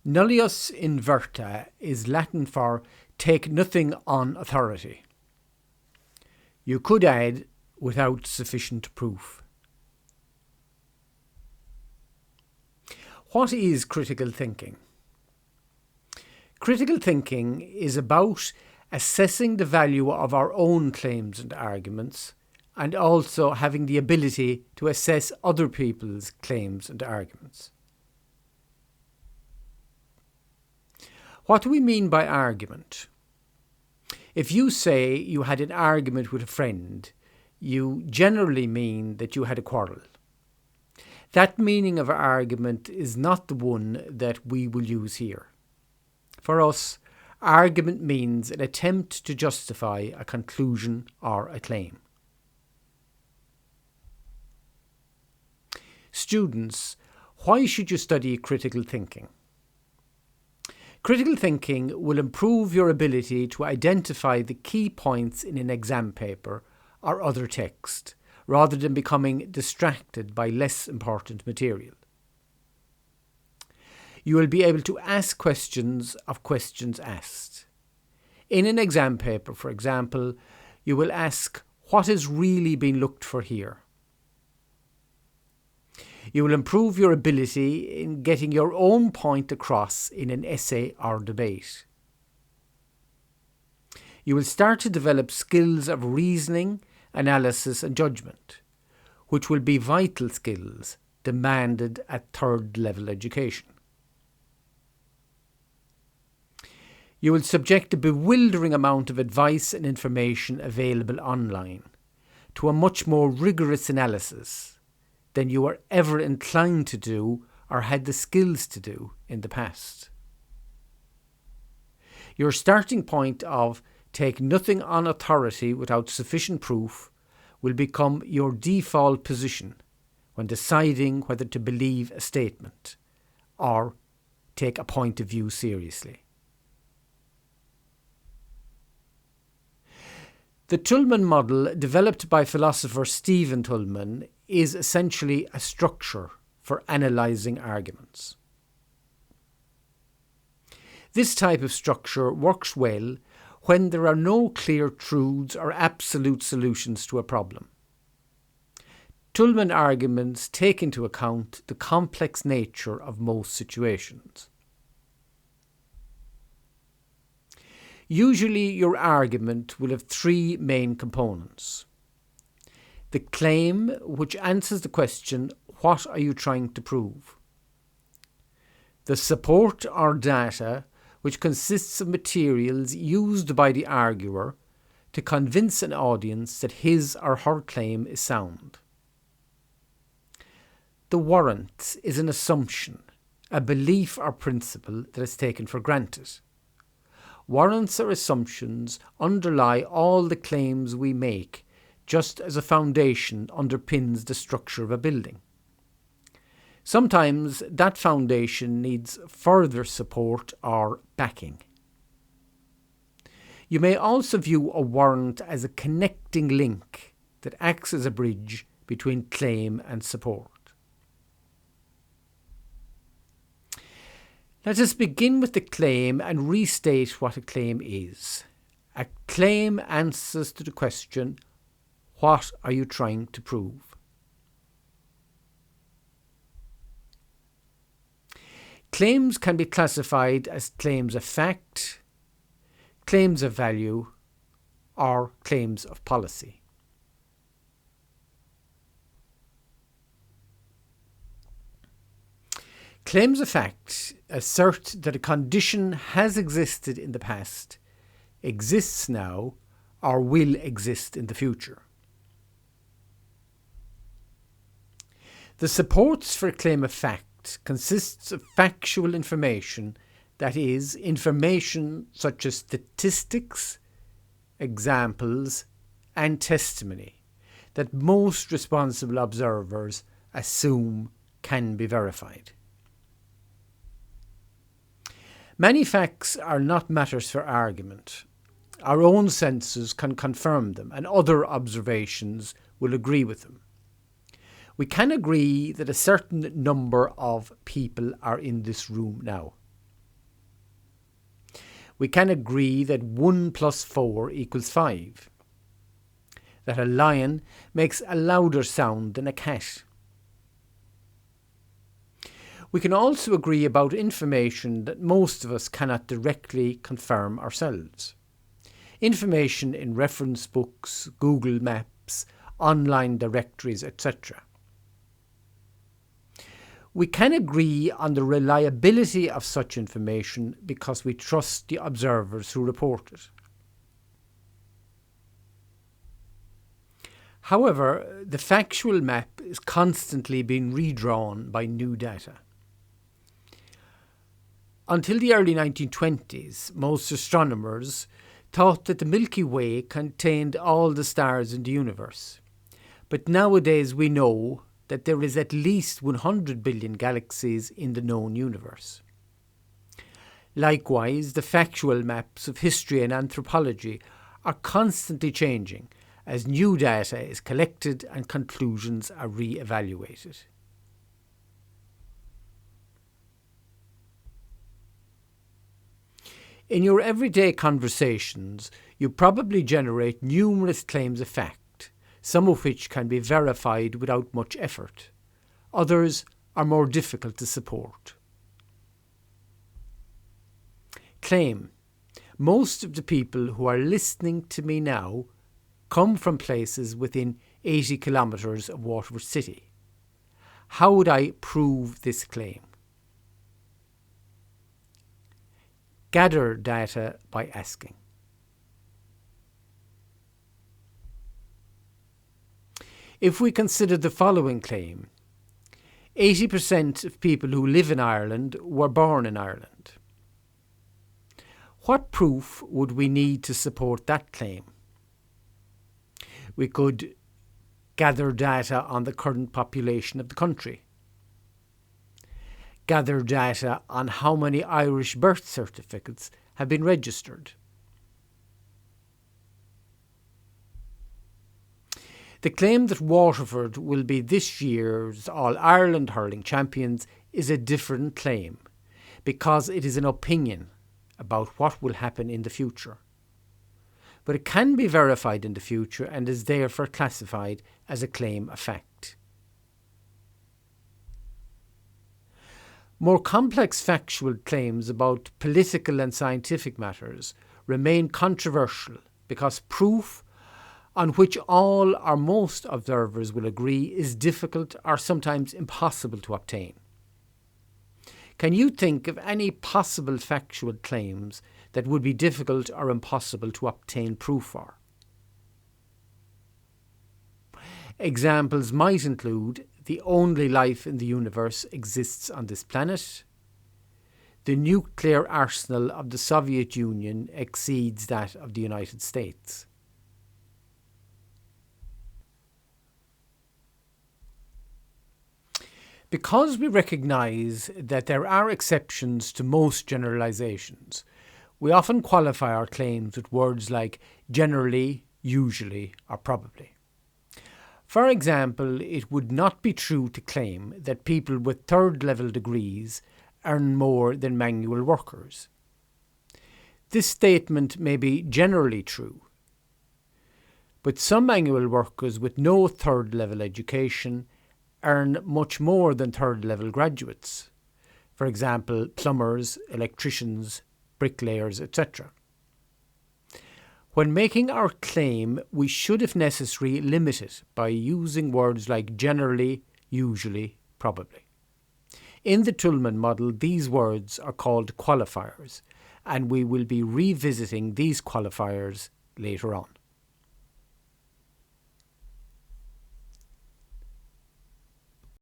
Nullius in verta is Latin for take nothing on authority. You could add without sufficient proof. What is critical thinking? Critical thinking is about assessing the value of our own claims and arguments, and also having the ability to assess other people's claims and arguments. What do we mean by argument? If you say you had an argument with a friend, you generally mean that you had a quarrel. That meaning of argument is not the one that we will use here. For us, argument means an attempt to justify a conclusion or a claim. Students, why should you study critical thinking? Critical thinking will improve your ability to identify the key points in an exam paper or other text, rather than becoming distracted by less important material. You will be able to ask questions of questions asked. In an exam paper, for example, you will ask, what is really being looked for here? You will improve your ability in getting your own point across in an essay or debate. You will start to develop skills of reasoning, analysis and judgment, which will be vital skills demanded at third-level education. You will subject a bewildering amount of advice and information available online to a much more rigorous analysis than you were ever inclined to do or had the skills to do in the past. Your starting point of take nothing on authority without sufficient proof will become your default position when deciding whether to believe a statement or take a point of view seriously. The Tullman model, developed by philosopher Stephen Tullman, is essentially a structure for analysing arguments. This type of structure works well when there are no clear truths or absolute solutions to a problem. Tullman arguments take into account the complex nature of most situations. Usually your argument will have three main components. The claim, which answers the question, what are you trying to prove? The support or data, which consists of materials used by the arguer to convince an audience that his or her claim is sound. The warrant is an assumption, a belief or principle that is taken for granted. Warrants or assumptions underlie all the claims we make, just as a foundation underpins the structure of a building. Sometimes that foundation needs further support or backing. You may also view a warrant as a connecting link that acts as a bridge between claim and support. Let us begin with the claim and restate what a claim is. A claim answers to the question, what are you trying to prove? Claims can be classified as claims of fact, claims of value, or claims of policy. Claims of fact assert that a condition has existed in the past, exists now, or will exist in the future. The supports for a claim of fact consists of factual information, that is, information such as statistics, examples, and testimony that most responsible observers assume can be verified. Many facts are not matters for argument. Our own senses can confirm them, and other observations will agree with them. We can agree that a certain number of people are in this room now. We can agree that 1 plus 4 equals 5. That a lion makes a louder sound than a cat. We can also agree about information that most of us cannot directly confirm ourselves. Information in reference books, Google Maps, online directories, etc. We can agree on the reliability of such information because we trust the observers who report it. However, the factual map is constantly being redrawn by new data. Until the early 1920s, most astronomers thought that the Milky Way contained all the stars in the universe. But nowadays we know that there is at least 100 billion galaxies in the known universe. Likewise, the factual maps of history and anthropology are constantly changing as new data is collected and conclusions are re-evaluated. In your everyday conversations, you probably generate numerous claims of fact, some of which can be verified without much effort. Others are more difficult to support. Claim. Most of the people who are listening to me now come from places within 80 kilometres of Waterford City. How would I prove this claim? Gather data by asking. If we consider the following claim, 80% of people who live in Ireland were born in Ireland. What proof would we need to support that claim? We could gather data on the current population of the country. Gather data on how many Irish birth certificates have been registered. The claim that Waterford will be this year's All-Ireland hurling champions is a different claim because it is an opinion about what will happen in the future. But it can be verified in the future and is therefore classified as a claim of fact. More complex factual claims about political and scientific matters remain controversial because proof on which all or most observers will agree is difficult or sometimes impossible to obtain. Can you think of any possible factual claims that would be difficult or impossible to obtain proof for? Examples might include the only life in the universe exists on this planet, the nuclear arsenal of the Soviet Union exceeds that of the United States. Because we recognise that there are exceptions to most generalisations, we often qualify our claims with words like generally, usually, or probably. For example, it would not be true to claim that people with third-level degrees earn more than manual workers. This statement may be generally true, but some manual workers with no third-level education earn much more than third-level graduates. For example, plumbers, electricians, bricklayers, etc. When making our claim, we should, if necessary, limit it by using words like generally, usually, probably. In the Tullman model, these words are called qualifiers, and we will be revisiting these qualifiers later on.